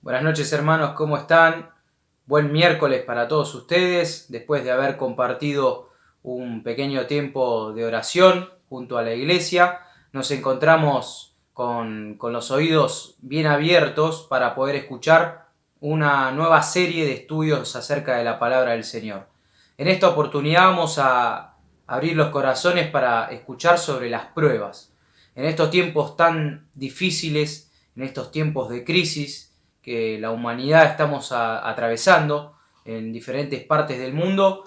Buenas noches, hermanos, ¿cómo están? Buen miércoles para todos ustedes, después de haber compartido un pequeño tiempo de oración junto a la iglesia. Nos encontramos con los oídos bien abiertos para poder escuchar una nueva serie de estudios acerca de la palabra del Señor. En esta oportunidad vamos a abrir los corazones para escuchar sobre las pruebas. En estos tiempos tan difíciles, en estos tiempos de crisis que la humanidad estamos atravesando en diferentes partes del mundo,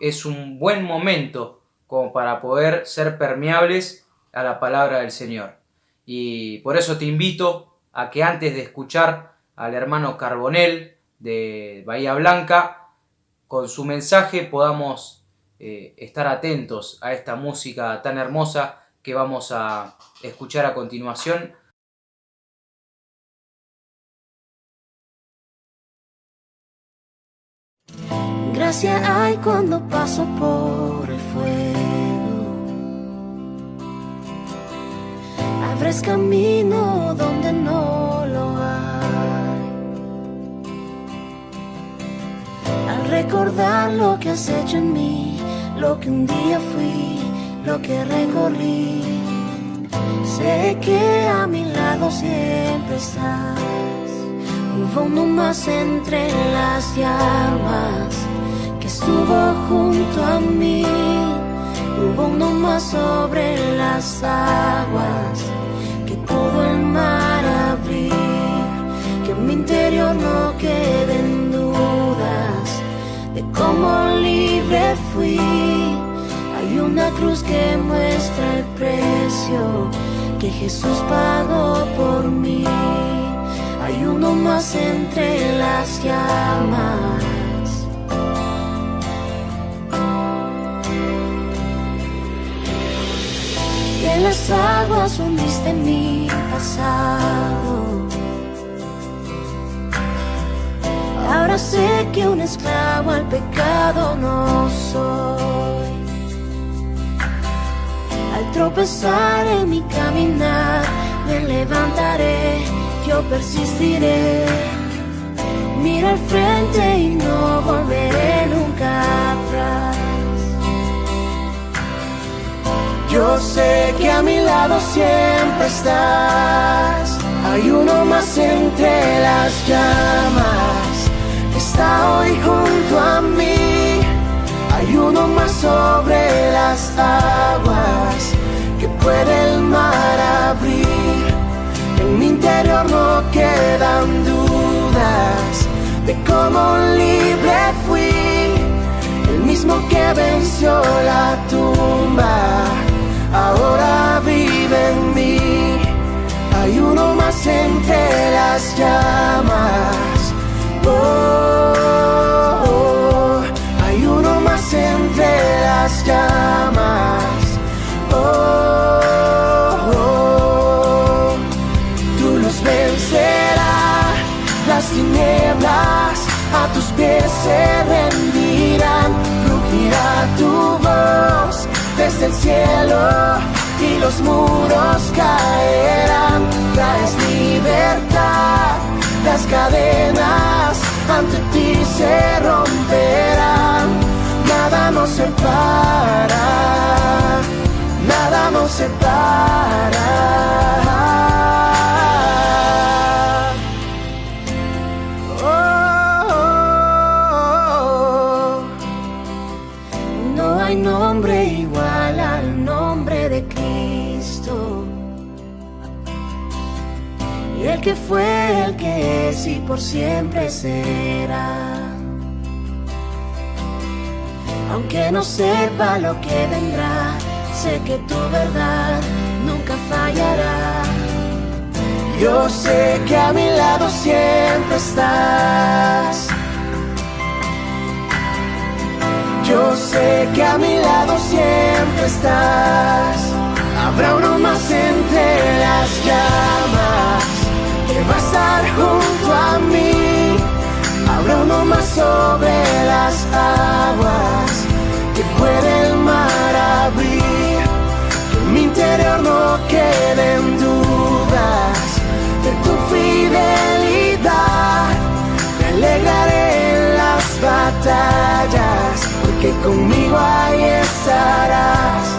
es un buen momento como para poder ser permeables a la palabra del Señor. Y por eso te invito a que antes de escuchar al hermano Carbonell de Bahía Blanca, con su mensaje podamos estar atentos a esta música tan hermosa que vamos a escuchar a continuación. Gracia hay cuando paso por el fuego. Abres camino donde no lo hay. Al recordar lo que has hecho en mí, lo que un día fui, lo que recorrí, sé que a mi lado siempre estás. Hubo uno más entre las llamas que estuvo junto a mí. Hubo uno más sobre las aguas que pudo el mar abrir. Que en mi interior no queden dudas de cómo libre fui. Hay una cruz que muestra el precio que Jesús pagó por mí. Hay uno más entre las llamas. Y en las aguas hundiste mi pasado. Ahora sé que un esclavo al pecado no soy. Al tropezar en mi caminar, me levantaré, yo persistiré. Mira al frente y no volveré nunca atrás. Yo sé que a mi lado siempre estás. Hay uno más entre las llamas que está hoy junto a mí. Hay uno más sobre las aguas que puede el mar abrir. En mi interior no quedan dudas de cómo libre fui. El mismo que venció la tumba ahora vive en mí. Hay uno más entre las llamas. Oh, oh. Hay uno más entre las llamas. Oh, oh. Tu luz vencerá las tinieblas, a tus pies se rendirán. Rugirá tu voz desde el cielo y los muros caerán. Traes libertad, las cadenas ante ti se romperán. Nada nos separa, nada nos separa. Oh, oh, oh. No hay nombre igual al nombre de Cristo. Y el que fue, el que es y por siempre será. Aunque no sepa lo que vendrá, sé que tu verdad nunca fallará. Yo sé que a mi lado siempre estás. Yo sé que a mi lado siempre estás. Habrá uno más entre las llamas que va a estar junto a mí. Habrá uno más sobre las aguas que puede el mar abrir. Que en mi interior no queden dudas de tu fidelidad. porque conmigo ahí estarás.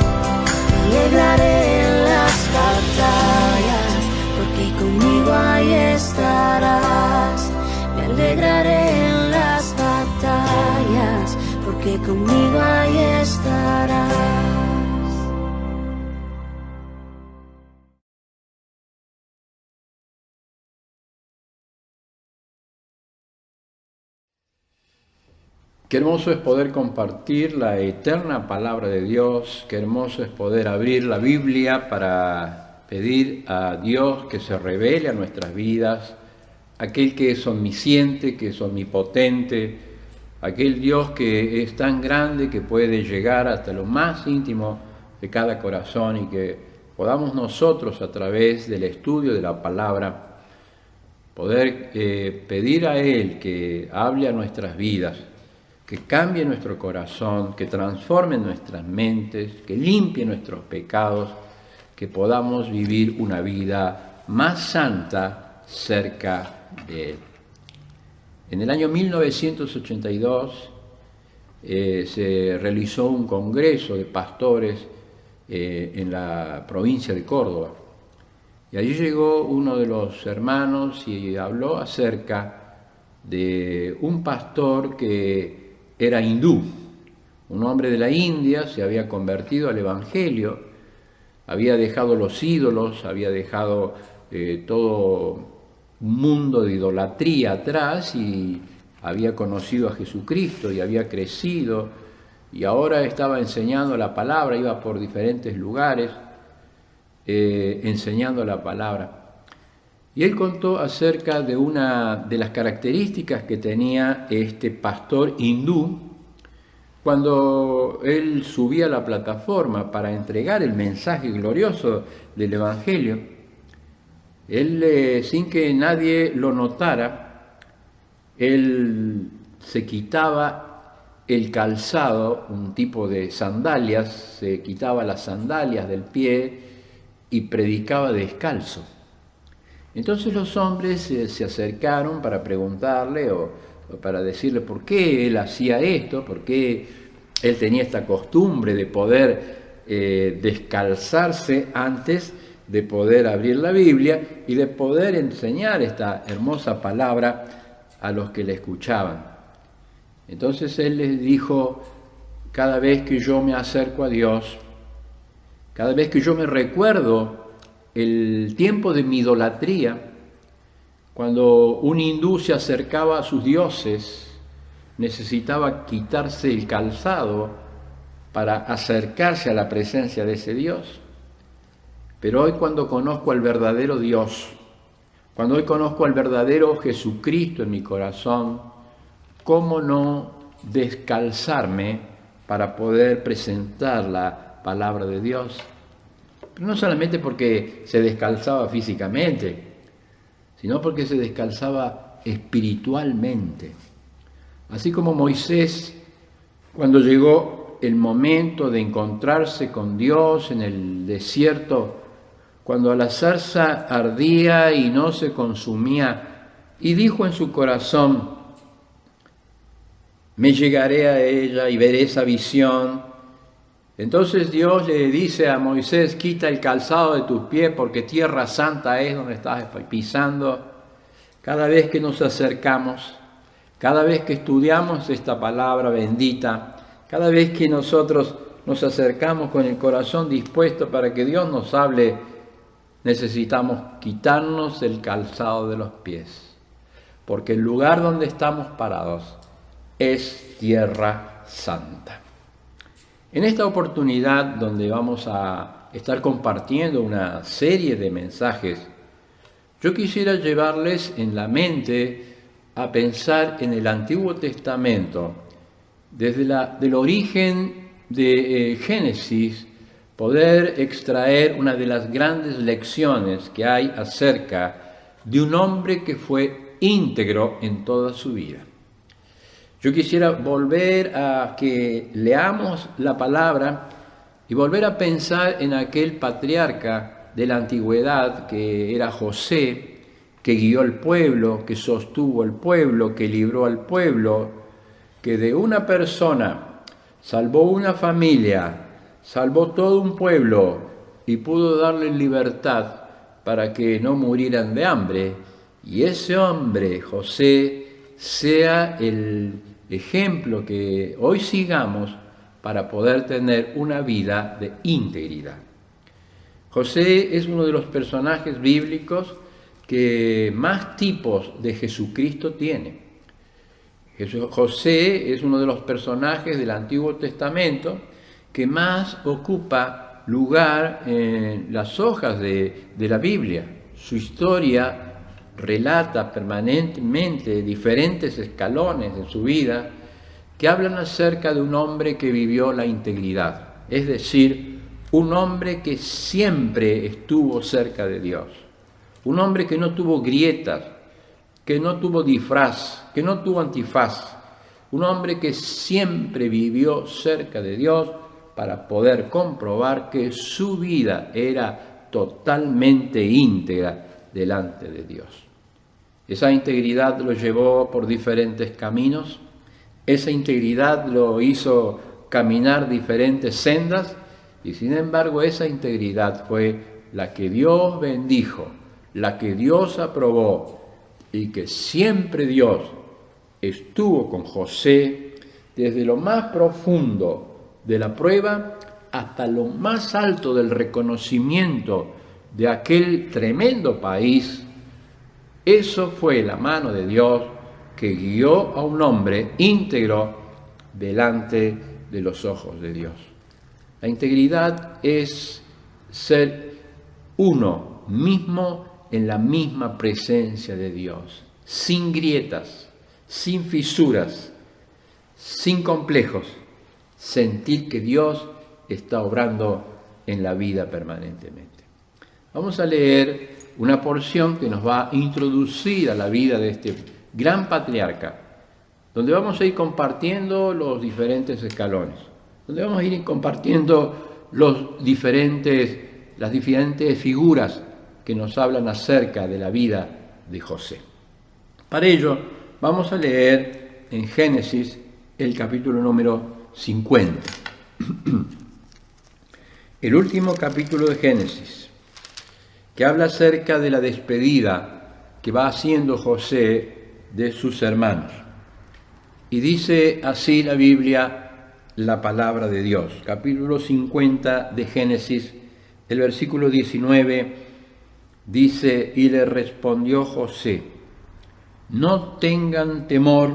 Me alegraré en las batallas, porque conmigo ahí estarás. Me alegraré en las batallas, porque conmigo ahí estarás. Qué hermoso es poder compartir la eterna palabra de Dios, qué hermoso es poder abrir la Biblia para pedir a Dios que se revele a nuestras vidas, aquel que es omnisciente, que es omnipotente, aquel Dios que es tan grande que puede llegar hasta lo más íntimo de cada corazón y que podamos nosotros a través del estudio de la palabra poder pedir a Él que hable a nuestras vidas, que cambie nuestro corazón, que transforme nuestras mentes, que limpie nuestros pecados, que podamos vivir una vida más santa cerca de Él. En el año 1982 se realizó un congreso de pastores en la provincia de Córdoba. Y allí llegó uno de los hermanos y habló acerca de un pastor que era hindú, un hombre de la India, se había convertido al Evangelio, había dejado los ídolos, había dejado todo un mundo de idolatría atrás y había conocido a Jesucristo y había crecido y ahora estaba enseñando la palabra, iba por diferentes lugares enseñando la palabra. Y él contó acerca de una de las características que tenía este pastor hindú cuando él subía a la plataforma para entregar el mensaje glorioso del Evangelio. Él, sin que nadie lo notara, él se quitaba el calzado, un tipo de sandalias, se quitaba las sandalias del pie y predicaba descalzo. Entonces los hombres se acercaron para preguntarle o para decirle por qué él hacía esto, por qué él tenía esta costumbre de poder descalzarse antes de poder abrir la Biblia y de poder enseñar esta hermosa palabra a los que le escuchaban. Entonces él les dijo, cada vez que yo me acerco a Dios, cada vez que yo me recuerdo el tiempo de mi idolatría, cuando un hindú se acercaba a sus dioses, necesitaba quitarse el calzado para acercarse a la presencia de ese Dios. Pero hoy cuando conozco al verdadero Dios, cuando hoy conozco al verdadero Jesucristo en mi corazón, ¿cómo no descalzarme para poder presentar la palabra de Dios? Pero no solamente porque se descalzaba físicamente, sino porque se descalzaba espiritualmente. Así como Moisés, cuando llegó el momento de encontrarse con Dios en el desierto, cuando la zarza ardía y no se consumía, y dijo en su corazón, me llegaré a ella y veré esa visión. Entonces Dios le dice a Moisés, quita el calzado de tus pies porque tierra santa es donde estás pisando. Cada vez que nos acercamos, cada vez que estudiamos esta palabra bendita, cada vez que nosotros nos acercamos con el corazón dispuesto para que Dios nos hable, necesitamos quitarnos el calzado de los pies, porque el lugar donde estamos parados es tierra santa. En esta oportunidad donde vamos a estar compartiendo una serie de mensajes, yo quisiera llevarles en la mente a pensar en el Antiguo Testamento, desde del origen de Génesis, poder extraer una de las grandes lecciones que hay acerca de un hombre que fue íntegro en toda su vida. Yo quisiera volver a que leamos la palabra y volver a pensar en aquel patriarca de la antigüedad que era José, que guió al pueblo, que sostuvo al pueblo, que libró al pueblo, que de una persona salvó una familia, salvó todo un pueblo y pudo darle libertad para que no murieran de hambre. Y ese hombre, José, sea el ejemplo que hoy sigamos para poder tener una vida de integridad. José es uno de los personajes bíblicos que más tipos de Jesucristo tiene. José es uno de los personajes del Antiguo Testamento que más ocupa lugar en las hojas de la Biblia. Su historia relata permanentemente diferentes escalones en su vida que hablan acerca de un hombre que vivió la integridad, es decir, un hombre que siempre estuvo cerca de Dios, un hombre que no tuvo grietas, que no tuvo disfraz, que no tuvo antifaz, un hombre que siempre vivió cerca de Dios para poder comprobar que su vida era totalmente íntegra delante de Dios. Esa integridad lo llevó por diferentes caminos, esa integridad lo hizo caminar diferentes sendas y sin embargo esa integridad fue la que Dios bendijo, la que Dios aprobó y que siempre Dios estuvo con José desde lo más profundo de la prueba hasta lo más alto del reconocimiento de aquel tremendo país. Eso fue la mano de Dios que guió a un hombre íntegro delante de los ojos de Dios. La integridad es ser uno mismo en la misma presencia de Dios, sin grietas, sin fisuras, sin complejos, sentir que Dios está obrando en la vida permanentemente. Vamos a leer una porción que nos va a introducir a la vida de este gran patriarca, donde vamos a ir compartiendo los diferentes escalones, donde vamos a ir compartiendo las diferentes figuras que nos hablan acerca de la vida de José. Para ello, vamos a leer en Génesis el capítulo número 50. El último capítulo de Génesis, que habla acerca de la despedida que va haciendo José de sus hermanos. Y dice así la Biblia, la palabra de Dios. Capítulo 50 de Génesis, el versículo 19, dice: y le respondió José: no tengan temor,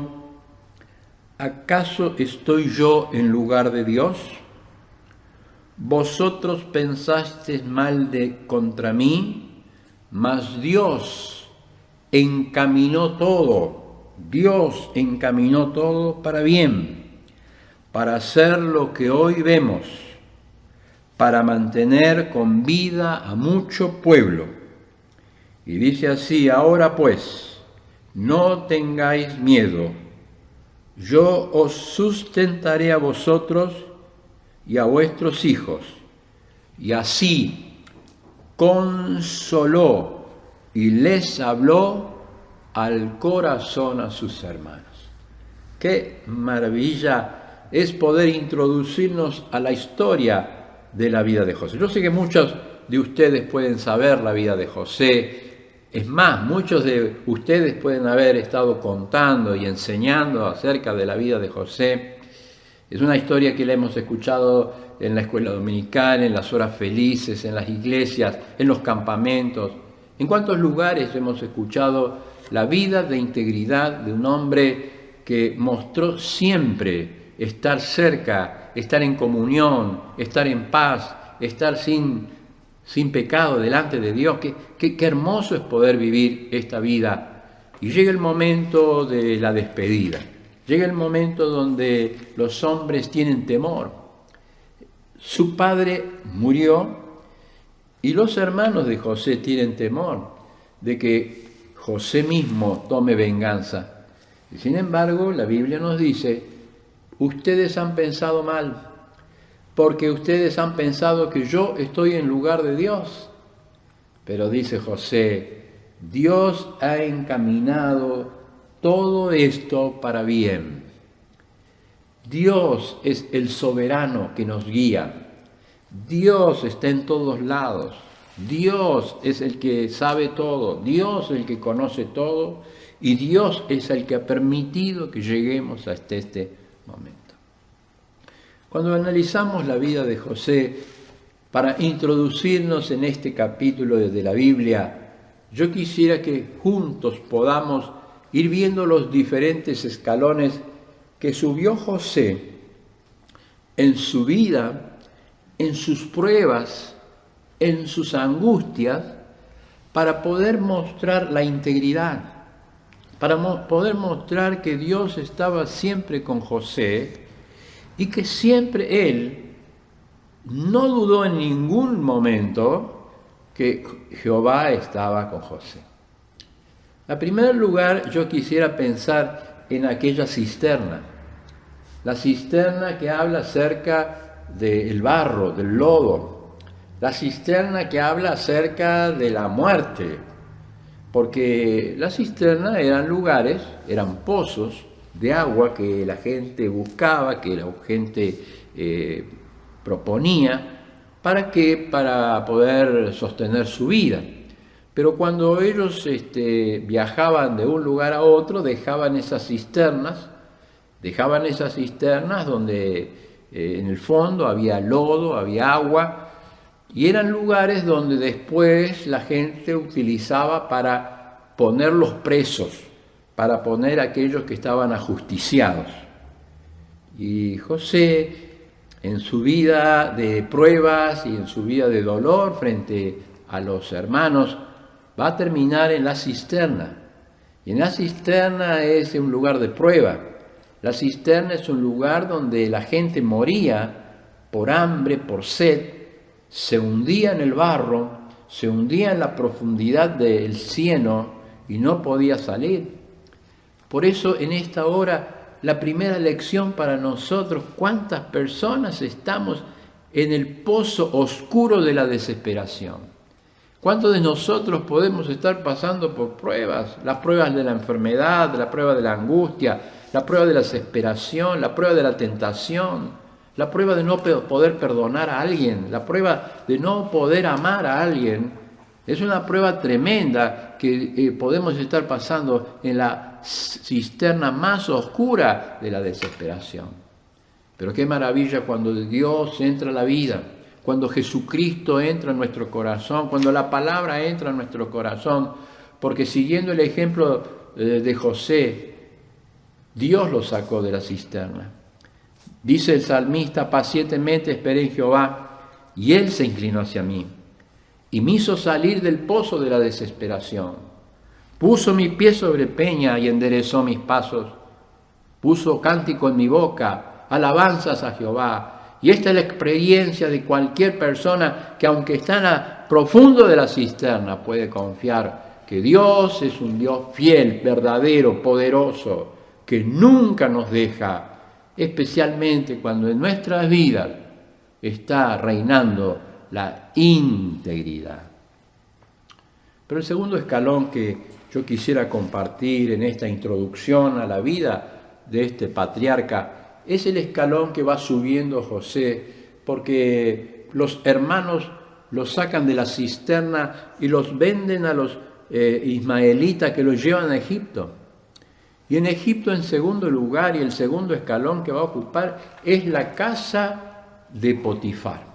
¿acaso estoy yo en lugar de Dios? Vosotros pensasteis mal contra mí, mas Dios encaminó todo para bien, para hacer lo que hoy vemos, para mantener con vida a mucho pueblo. Y dice así: ahora pues, no tengáis miedo, yo os sustentaré a vosotros y a vuestros hijos. Y así consoló y les habló al corazón a sus hermanos. Qué maravilla es poder introducirnos a la historia de la vida de José. Yo sé que muchos de ustedes pueden saber la vida de José. Es más, muchos de ustedes pueden haber estado contando y enseñando acerca de la vida de José. Es una historia que la hemos escuchado en la escuela dominical, en las horas felices, en las iglesias, en los campamentos. ¿En cuántos lugares hemos escuchado la vida de integridad de un hombre que mostró siempre estar cerca, estar en comunión, estar en paz, estar sin pecado delante de Dios? Qué hermoso es poder vivir esta vida. Y llega el momento de la despedida. Llega el momento donde los hombres tienen temor. Su padre murió y los hermanos de José tienen temor de que José mismo tome venganza. Y sin embargo, la Biblia nos dice: ustedes han pensado mal, porque ustedes han pensado que yo estoy en lugar de Dios. Pero dice José: Dios ha encaminado todo esto para bien. Dios es el soberano que nos guía. Dios está en todos lados. Dios es el que sabe todo. Dios es el que conoce todo. Y Dios es el que ha permitido que lleguemos hasta este momento. Cuando analizamos la vida de José, para introducirnos en este capítulo de la Biblia, yo quisiera que juntos podamos ir viendo los diferentes escalones que subió José en su vida, en sus pruebas, en sus angustias, para poder mostrar la integridad, para poder mostrar que Dios estaba siempre con José y que siempre él no dudó en ningún momento que Jehová estaba con José. En primer lugar, yo quisiera pensar en aquella cisterna, la cisterna que habla acerca del barro, del lodo, la cisterna que habla acerca de la muerte, porque la cisterna eran lugares, eran pozos de agua que la gente buscaba, que la gente proponía, ¿para qué? Para poder sostener su vida. Pero cuando ellos viajaban de un lugar a otro, dejaban esas cisternas donde en el fondo había lodo, había agua, y eran lugares donde después la gente utilizaba para poner los presos, para poner a aquellos que estaban ajusticiados. Y José, en su vida de pruebas y en su vida de dolor frente a los hermanos, va a terminar en la cisterna. Y en la cisterna es un lugar de prueba. La cisterna es un lugar donde la gente moría por hambre, por sed, se hundía en el barro, se hundía en la profundidad del cieno y no podía salir. Por eso en esta hora, la primera lección para nosotros, ¿cuántas personas estamos en el pozo oscuro de la desesperación? ¿Cuántos de nosotros podemos estar pasando por pruebas? Las pruebas de la enfermedad, la prueba de la angustia, la prueba de la desesperación, la prueba de la tentación, la prueba de no poder perdonar a alguien, la prueba de no poder amar a alguien. Es una prueba tremenda que podemos estar pasando en la cisterna más oscura de la desesperación. Pero qué maravilla cuando Dios entra a la vida, cuando Jesucristo entra en nuestro corazón, cuando la palabra entra en nuestro corazón, porque siguiendo el ejemplo de José, Dios lo sacó de la cisterna. Dice el salmista: pacientemente esperé en Jehová, y Él se inclinó hacia mí, y me hizo salir del pozo de la desesperación. Puso mi pie sobre peña y enderezó mis pasos. Puso cántico en mi boca, alabanzas a Jehová. Y esta es la experiencia de cualquier persona que, aunque está en lo profundo de la cisterna, puede confiar que Dios es un Dios fiel, verdadero, poderoso, que nunca nos deja, especialmente cuando en nuestras vidas está reinando la integridad. Pero el segundo escalón que yo quisiera compartir en esta introducción a la vida de este patriarca es el escalón que va subiendo José, porque los hermanos los sacan de la cisterna y los venden a los ismaelitas, que los llevan a Egipto. Y en Egipto, en segundo lugar, y el segundo escalón que va a ocupar, es la casa de Potifar.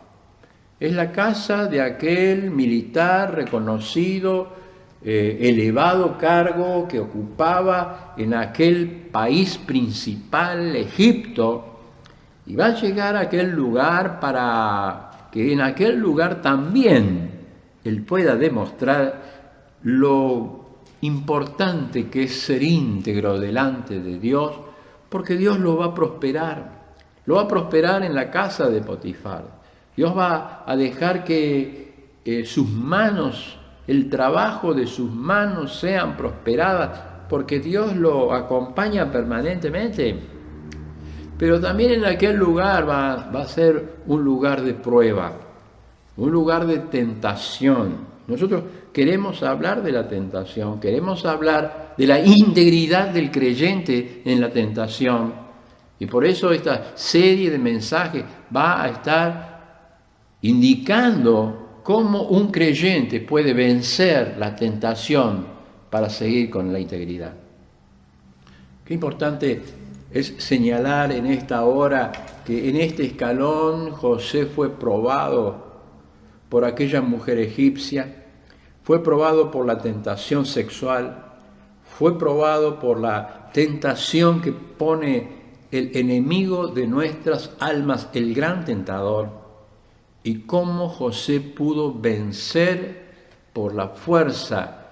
Es la casa de aquel militar reconocido, elevado cargo que ocupaba en aquel país principal, Egipto, y va a llegar a aquel lugar para que en aquel lugar también él pueda demostrar lo importante que es ser íntegro delante de Dios, porque Dios lo va a prosperar en la casa de Potifar. Dios va a dejar que sus manos, el trabajo de sus manos sean prosperadas, porque Dios lo acompaña permanentemente. Pero también en aquel lugar va a ser un lugar de prueba, un lugar de tentación. Nosotros queremos hablar de la tentación, queremos hablar de la integridad del creyente en la tentación, Y por eso esta serie de mensajes va a estar indicando cómo un creyente puede vencer la tentación para seguir con la integridad. Qué importante es señalar en esta hora que en este escalón José fue probado por aquella mujer egipcia, fue probado por la tentación sexual, fue probado por la tentación que pone el enemigo de nuestras almas, el gran tentador, y cómo José pudo vencer por la fuerza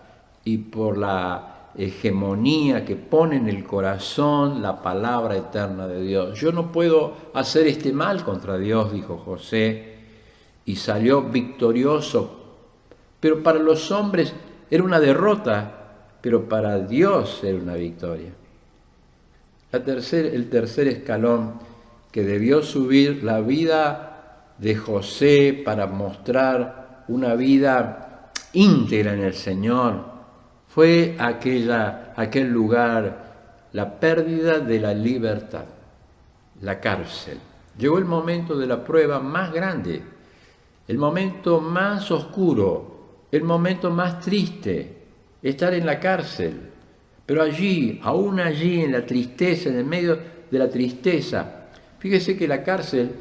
y por la hegemonía que pone en el corazón la palabra eterna de Dios. Yo no puedo hacer este mal contra Dios, dijo José, y salió victorioso. Pero para los hombres era una derrota, pero para Dios era una victoria. El tercer escalón que debió subir la vida de José para mostrar una vida íntegra en el Señor fue aquel lugar, la pérdida de la libertad, la cárcel. Llegó el momento de la prueba más grande, el momento más oscuro, el momento más triste, estar en la cárcel. Pero allí, aún allí en la tristeza, en el medio de la tristeza, fíjese que la cárcel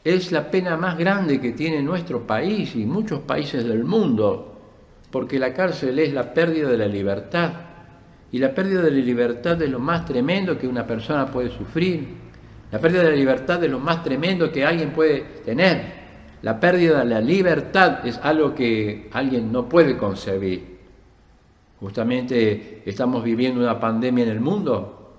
es la pena más grande que tiene nuestro país y muchos países del mundo, porque la cárcel es la pérdida de la libertad. Y la pérdida de la libertad es lo más tremendo que una persona puede sufrir. La pérdida de la libertad es lo más tremendo que alguien puede tener. La pérdida de la libertad es algo que alguien no puede concebir. Justamente estamos viviendo una pandemia en el mundo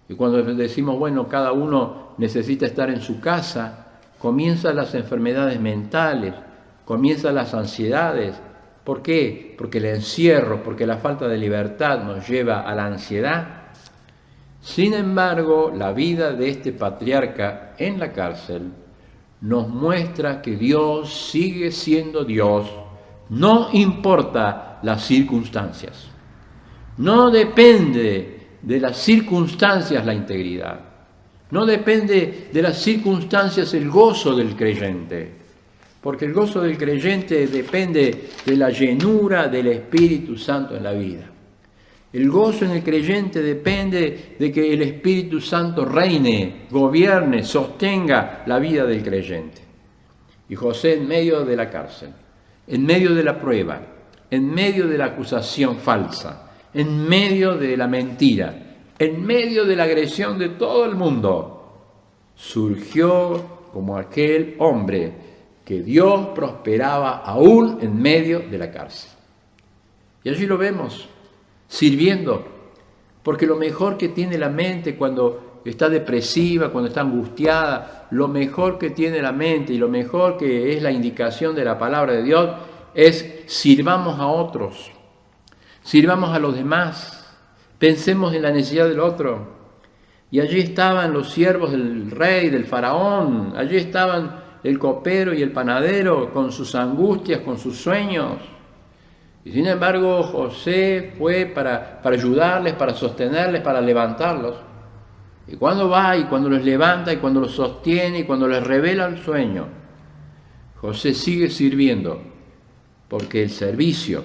y cuando decimos, bueno, cada uno necesita estar en su casa, comienzan las enfermedades mentales, comienzan las ansiedades. ¿Por qué? Porque el encierro, porque la falta de libertad nos lleva a la ansiedad. Sin embargo, la vida de este patriarca en la cárcel nos muestra que Dios sigue siendo Dios, no importa las circunstancias. No depende de las circunstancias la integridad. No depende de las circunstancias el gozo del creyente. Porque el gozo del creyente depende de la llenura del Espíritu Santo en la vida. El gozo en el creyente depende de que el Espíritu Santo reine, gobierne, sostenga la vida del creyente. Y José en medio de la cárcel, en medio de la prueba, en medio de la acusación falsa, en medio de la mentira, en medio de la agresión de todo el mundo, surgió como aquel hombre que Dios prosperaba aún en medio de la cárcel. Y allí lo vemos, sirviendo, porque lo mejor que tiene la mente cuando está depresiva, cuando está angustiada, lo mejor que tiene la mente y lo mejor que es la indicación de la palabra de Dios es sirvamos a otros, sirvamos a los demás, pensemos en la necesidad del otro. Y allí estaban los siervos del rey, del faraón, allí estaban el copero y el panadero con sus angustias, con sus sueños. Y sin embargo, José fue para ayudarles, para sostenerles, para levantarlos. Y cuando va y cuando los levanta y cuando los sostiene y cuando les revela el sueño, José sigue sirviendo, porque el servicio,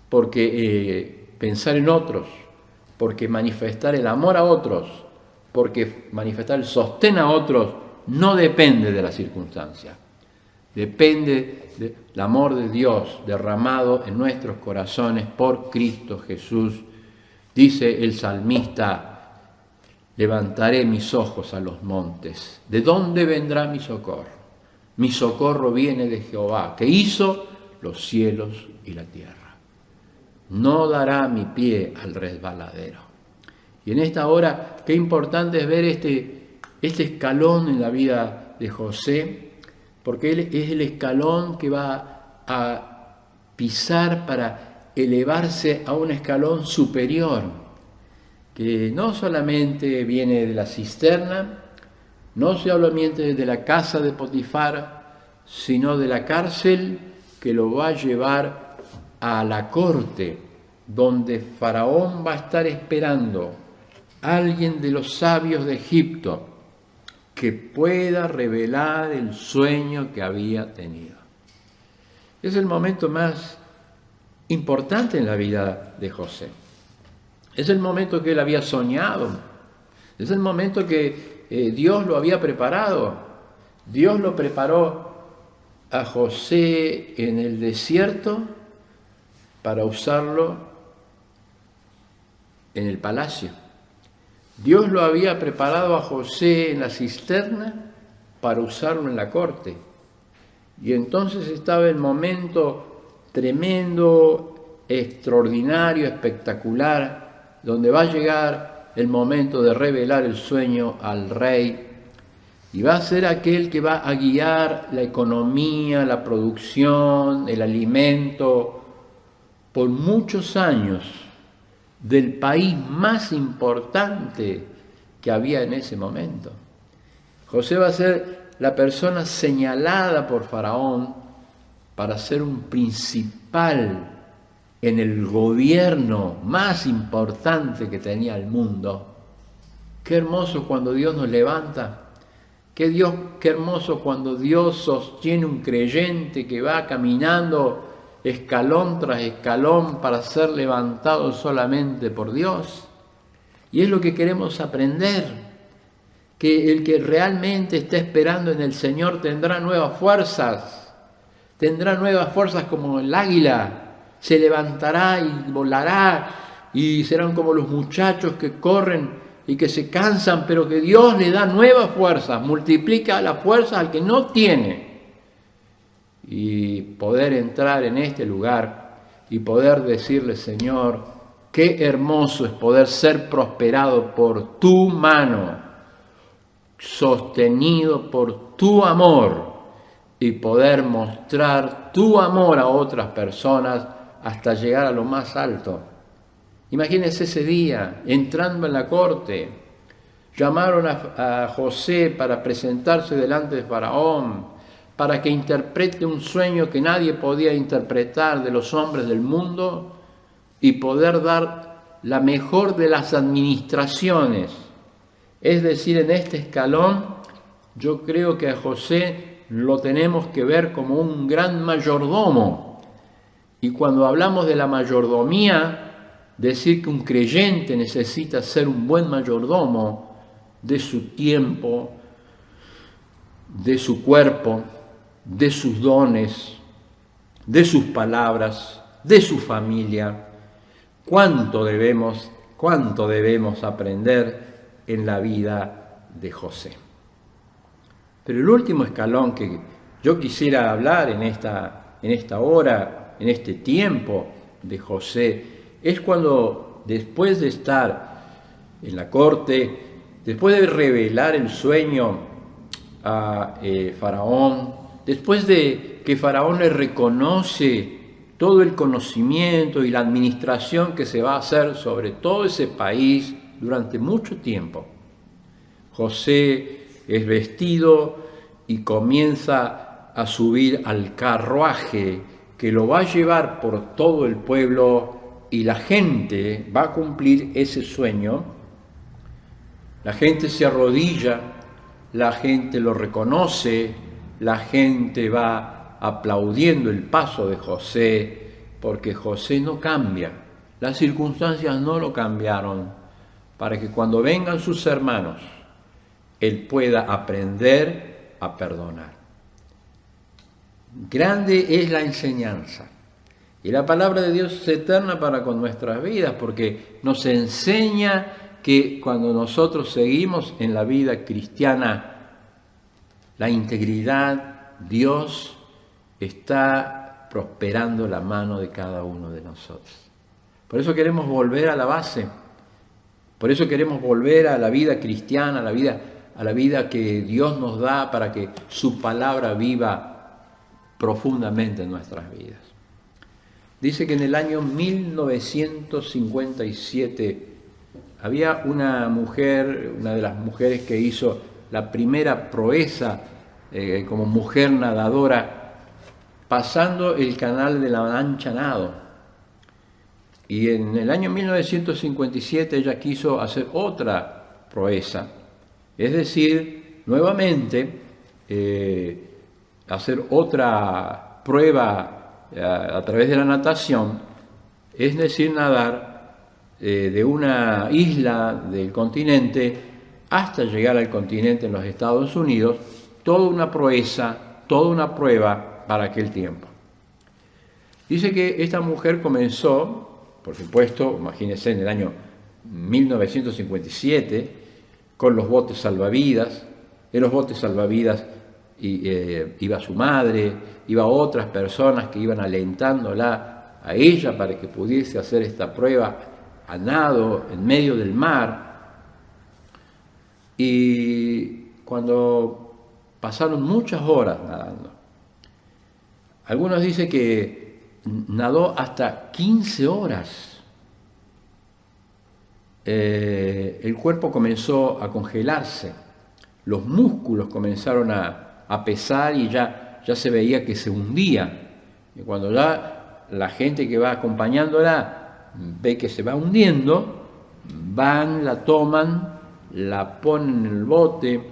porque pensar en otros, porque manifestar el amor a otros, porque manifestar el sostén a otros, no depende de la circunstancia, depende del amor de Dios derramado en nuestros corazones por Cristo Jesús. Dice el salmista, levantaré mis ojos a los montes. ¿De dónde vendrá mi socorro? Mi socorro viene de Jehová, que hizo los cielos y la tierra. No dará mi pie al resbaladero. Y en esta hora, qué importante es ver este escalón en la vida de José, porque él es el escalón que va a pisar para elevarse a un escalón superior, que no solamente viene de la cisterna, no solamente de la casa de Potifar, sino de la cárcel que lo va a llevar a la corte, donde Faraón va a estar esperando alguien de los sabios de Egipto que pueda revelar el sueño que había tenido. Es el momento más importante en la vida de José. Es el momento que él había soñado. Es el momento que Dios lo había preparado. Dios lo preparó a José en el desierto para usarlo en el palacio. Dios lo había preparado a José en la cisterna para usarlo en la corte. Y entonces estaba el momento tremendo, extraordinario, espectacular, donde va a llegar el momento de revelar el sueño al rey. Y va a ser aquel que va a guiar la economía, la producción, el alimento, por muchos años, del país más importante que había en ese momento. José va a ser la persona señalada por Faraón para ser un principal en el gobierno más importante que tenía el mundo. Qué hermoso cuando Dios nos levanta. Qué hermoso cuando Dios sostiene un creyente que va caminando escalón tras escalón para ser levantado solamente por Dios. Y es lo que queremos aprender, que el que realmente está esperando en el Señor tendrá nuevas fuerzas como el águila, se levantará y volará y serán como los muchachos que corren y que se cansan, pero que Dios le da nuevas fuerzas, multiplica las fuerzas al que no tiene. Y poder entrar en este lugar y poder decirle, Señor, qué hermoso es poder ser prosperado por tu mano, sostenido por tu amor, y poder mostrar tu amor a otras personas hasta llegar a lo más alto. Imagínense ese día, entrando en la corte, llamaron a José para presentarse delante de Faraón, para que interprete un sueño que nadie podía interpretar de los hombres del mundo y poder dar la mejor de las administraciones. Es decir, en este escalón, yo creo que a José lo tenemos que ver como un gran mayordomo. Y cuando hablamos de la mayordomía, decir que un creyente necesita ser un buen mayordomo de su tiempo, de su cuerpo, de sus dones, de sus palabras, de su familia. ¿Cuánto debemos aprender en la vida de José? Pero el último escalón que yo quisiera hablar en esta hora, en este tiempo de José, es cuando después de estar en la corte, después de revelar el sueño a Faraón, después de que Faraón le reconoce todo el conocimiento y la administración que se va a hacer sobre todo ese país durante mucho tiempo, José es vestido y comienza a subir al carruaje que lo va a llevar por todo el pueblo y la gente va a cumplir ese sueño. La gente se arrodilla, la gente lo reconoce, la gente va aplaudiendo el paso de José, porque José no cambia. Las circunstancias no lo cambiaron, para que cuando vengan sus hermanos, él pueda aprender a perdonar. Grande es la enseñanza. Y la palabra de Dios es eterna para con nuestras vidas, porque nos enseña que cuando nosotros seguimos en la vida cristiana, la integridad, Dios está prosperando la mano de cada uno de nosotros. Por eso queremos volver a la base, por eso queremos volver a la vida cristiana, a la vida que Dios nos da para que su palabra viva profundamente en nuestras vidas. Dice que en el año 1957 había una mujer, una de las mujeres que hizo la primera proeza como mujer nadadora, pasando el canal de la Mancha a nado. Y en el año 1957 ella quiso hacer otra proeza, es decir, nuevamente hacer otra prueba a través de la natación, es decir, nadar de una isla del continente hasta llegar al continente en los Estados Unidos, toda una proeza, toda una prueba para aquel tiempo. Dice que esta mujer comenzó, por supuesto, imagínense, en el año 1957, con los botes salvavidas. En los botes salvavidas iba su madre, iba otras personas que iban alentándola a ella para que pudiese hacer esta prueba a nado en medio del mar. Y cuando pasaron muchas horas nadando, algunos dicen que nadó hasta 15 horas. El cuerpo comenzó a congelarse, los músculos comenzaron a pesar y ya se veía que se hundía. Y cuando ya la gente que va acompañándola ve que se va hundiendo, van, la toman, la ponen en el bote,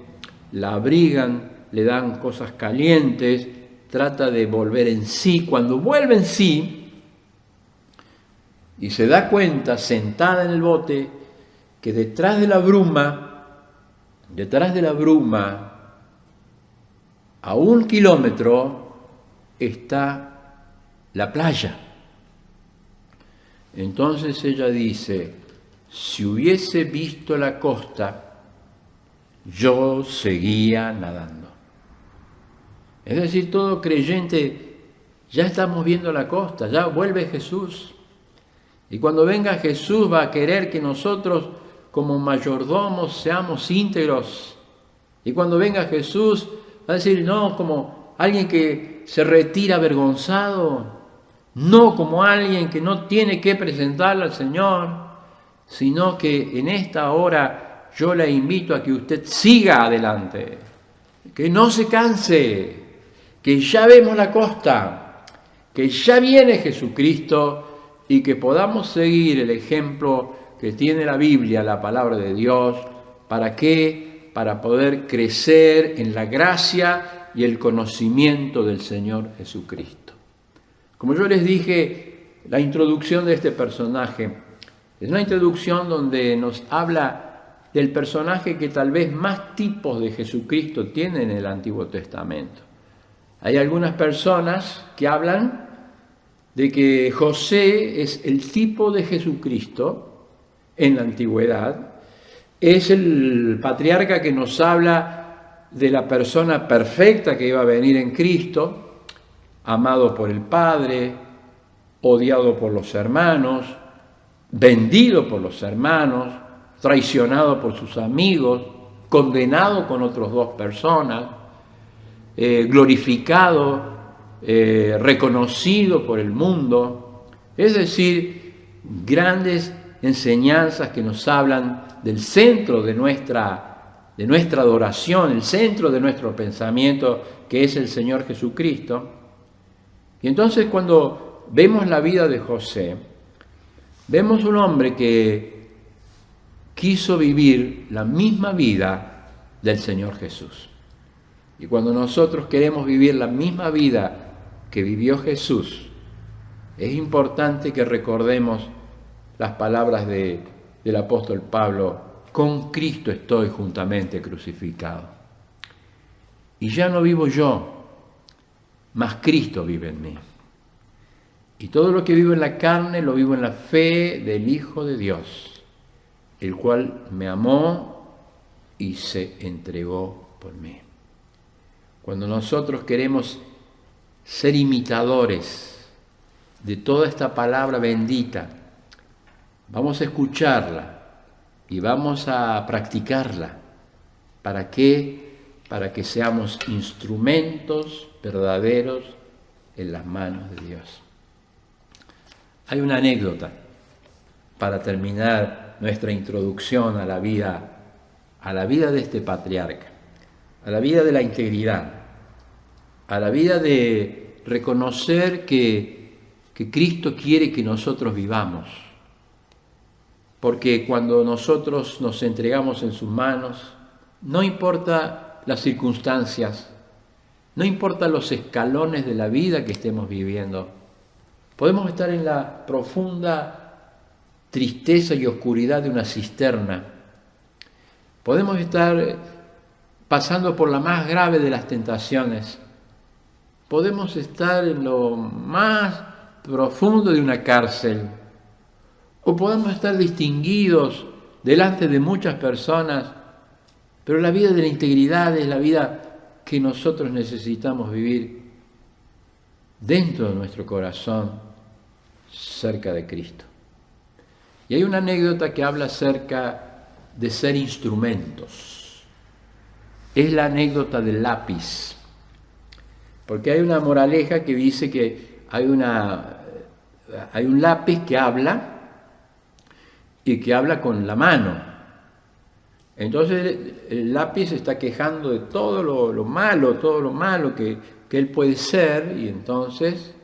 la abrigan, le dan cosas calientes, trata de volver en sí. Cuando vuelve en sí y se da cuenta, sentada en el bote, que detrás de la bruma, a 1 kilómetro, está la playa. Entonces ella dice: si hubiese visto la costa, yo seguía nadando. Es decir, todo creyente, ya estamos viendo la costa, ya vuelve Jesús. Y cuando venga Jesús va a querer que nosotros como mayordomos seamos íntegros. Y cuando venga Jesús va a decir, no como alguien que se retira avergonzado, no como alguien que no tiene que presentarle al Señor, sino que en esta hora yo la invito a que usted siga adelante, que no se canse, que ya vemos la costa, que ya viene Jesucristo y que podamos seguir el ejemplo que tiene la Biblia, la palabra de Dios. ¿Para qué? Para poder crecer en la gracia y el conocimiento del Señor Jesucristo. Como yo les dije, la introducción de este personaje es una introducción donde nos habla del personaje que tal vez más tipos de Jesucristo tiene en el Antiguo Testamento. Hay algunas personas que hablan de que José es el tipo de Jesucristo en la antigüedad, es el patriarca que nos habla de la persona perfecta que iba a venir en Cristo, amado por el Padre, odiado por los hermanos, vendido por los hermanos, traicionado por sus amigos, condenado con otras 2 personas, glorificado, reconocido por el mundo. Es decir, grandes enseñanzas que nos hablan del centro de nuestra adoración, el centro de nuestro pensamiento, que es el Señor Jesucristo. Y entonces cuando vemos la vida de José, vemos un hombre que quiso vivir la misma vida del Señor Jesús. Y cuando nosotros queremos vivir la misma vida que vivió Jesús, es importante que recordemos las palabras del apóstol Pablo: con Cristo estoy juntamente crucificado. Y ya no vivo yo, mas Cristo vive en mí. Y todo lo que vivo en la carne lo vivo en la fe del Hijo de Dios, el cual me amó y se entregó por mí. Cuando nosotros queremos ser imitadores de toda esta palabra bendita, vamos a escucharla y vamos a practicarla. ¿Para qué? Para que seamos instrumentos verdaderos en las manos de Dios. Hay una anécdota para terminar nuestra introducción a la vida de este patriarca, a la vida de la integridad, a la vida de reconocer que Cristo quiere que nosotros vivamos. porque cuando nosotros nos entregamos en sus manos, no importa las circunstancias, no importa los escalones de la vida que estemos viviendo, podemos estar en la profunda tristeza y oscuridad de una cisterna, podemos estar pasando por la más grave de las tentaciones, podemos estar en lo más profundo de una cárcel, o podemos estar distinguidos delante de muchas personas, pero la vida de la integridad es la vida que nosotros necesitamos vivir dentro de nuestro corazón, cerca de Cristo. Y hay una anécdota que habla acerca de ser instrumentos. Es la anécdota del lápiz, porque hay una moraleja que dice que hay un lápiz que habla y que habla con la mano. Entonces el lápiz está quejando de todo lo malo que él puede ser, y entonces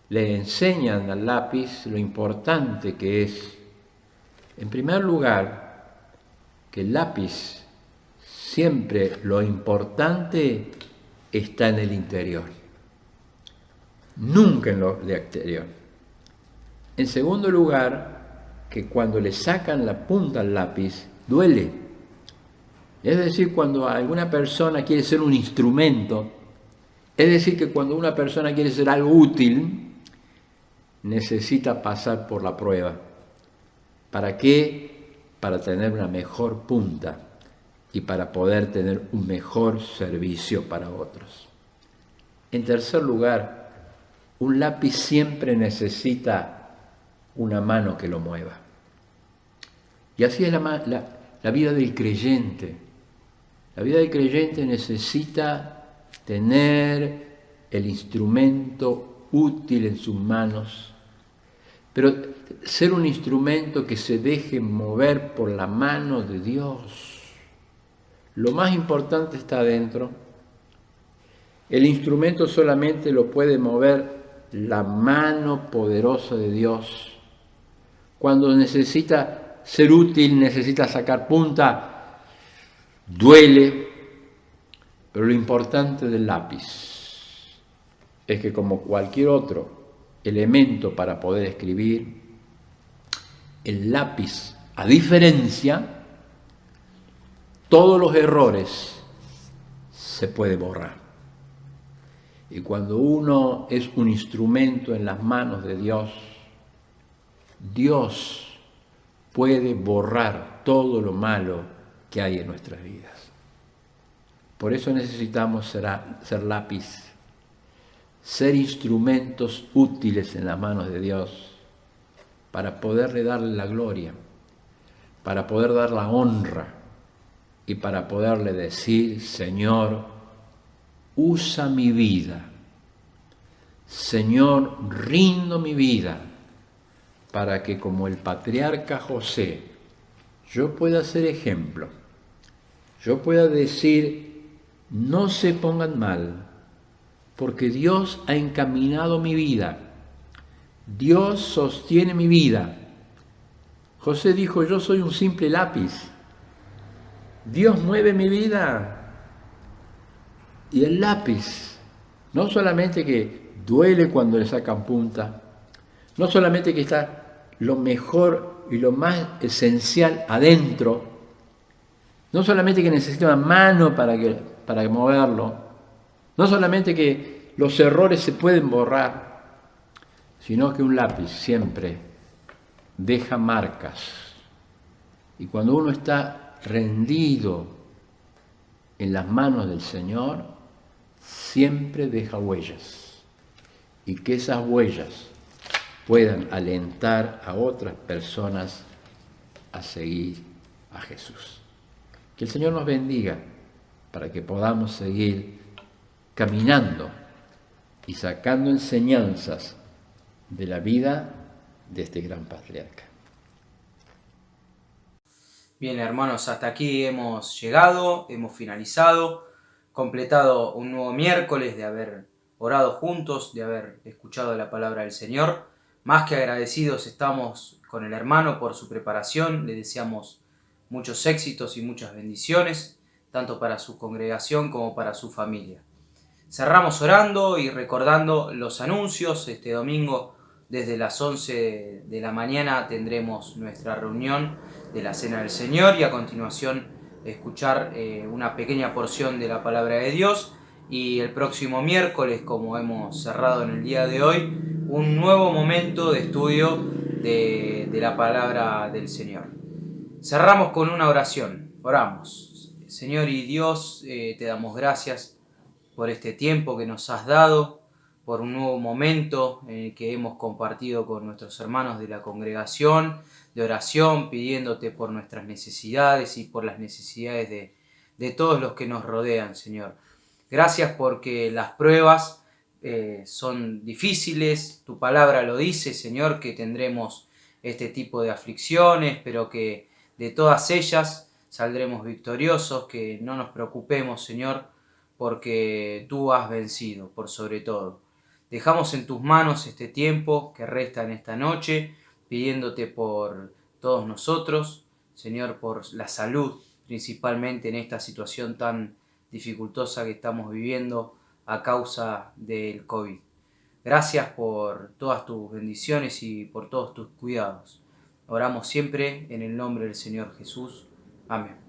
le enseñan al lápiz lo importante que es, en primer lugar, que el lápiz siempre lo importante está en el interior, nunca en lo de exterior. En segundo lugar, que cuando le sacan la punta al lápiz, duele. Es decir, cuando alguna persona quiere ser un instrumento, es decir, que cuando una persona quiere ser algo útil, necesita pasar por la prueba. ¿Para qué? Para tener una mejor punta y para poder tener un mejor servicio para otros. En tercer lugar, un lápiz siempre necesita una mano que lo mueva. Y así es la vida del creyente. La vida del creyente necesita tener el instrumento útil en sus manos, pero ser un instrumento que se deje mover por la mano de Dios. Lo más importante está adentro. El instrumento solamente lo puede mover la mano poderosa de Dios. Cuando necesita ser útil, necesita sacar punta, duele, pero lo importante del lápiz es que, como cualquier otro elemento para poder escribir, el lápiz, a diferencia, todos los errores se puede borrar. Y cuando uno es un instrumento en las manos de Dios, Dios puede borrar todo lo malo que hay en nuestras vidas. Por eso necesitamos ser lápiz, ser instrumentos útiles en las manos de Dios, para poderle darle la gloria, para poder dar la honra y para poderle decir: Señor, usa mi vida. Señor, rindo mi vida para que, como el patriarca José, yo pueda ser ejemplo. Yo pueda decir: no se pongan mal, porque Dios ha encaminado mi vida. Dios sostiene mi vida. José dijo: yo soy un simple lápiz. Dios mueve mi vida. Y el lápiz, no solamente que duele cuando le sacan punta, no solamente que está lo mejor y lo más esencial adentro, no solamente que necesita una mano para moverlo, no solamente que los errores se pueden borrar, sino que un lápiz siempre deja marcas. Y cuando uno está rendido en las manos del Señor, siempre deja huellas. Y que esas huellas puedan alentar a otras personas a seguir a Jesús. Que el Señor nos bendiga para que podamos seguir caminando y sacando enseñanzas de la vida de este gran patriarca. Bien, hermanos, hasta aquí hemos llegado, hemos finalizado, completado un nuevo miércoles de haber orado juntos, de haber escuchado la palabra del Señor. Más que agradecidos estamos con el hermano por su preparación. Le deseamos muchos éxitos y muchas bendiciones, tanto para su congregación como para su familia. Cerramos orando y recordando los anuncios. Este domingo desde las 11 de la mañana tendremos nuestra reunión de la Cena del Señor y a continuación escuchar una pequeña porción de la Palabra de Dios. Y el próximo miércoles, como hemos cerrado en el día de hoy, un nuevo momento de estudio de la Palabra del Señor. Cerramos con una oración. Oramos. Señor y Dios, te damos gracias por este tiempo que nos has dado, por un nuevo momento en el que hemos compartido con nuestros hermanos de la congregación, de oración, pidiéndote por nuestras necesidades y por las necesidades de todos los que nos rodean, Señor. Gracias porque las pruebas son difíciles, tu palabra lo dice, Señor, que tendremos este tipo de aflicciones, pero que de todas ellas saldremos victoriosos, que no nos preocupemos, Señor, porque tú has vencido por sobre todo. Dejamos en tus manos este tiempo que resta en esta noche, pidiéndote por todos nosotros, Señor, por la salud, principalmente en esta situación tan dificultosa que estamos viviendo a causa del COVID. Gracias por todas tus bendiciones y por todos tus cuidados. Oramos siempre en el nombre del Señor Jesús. Amén.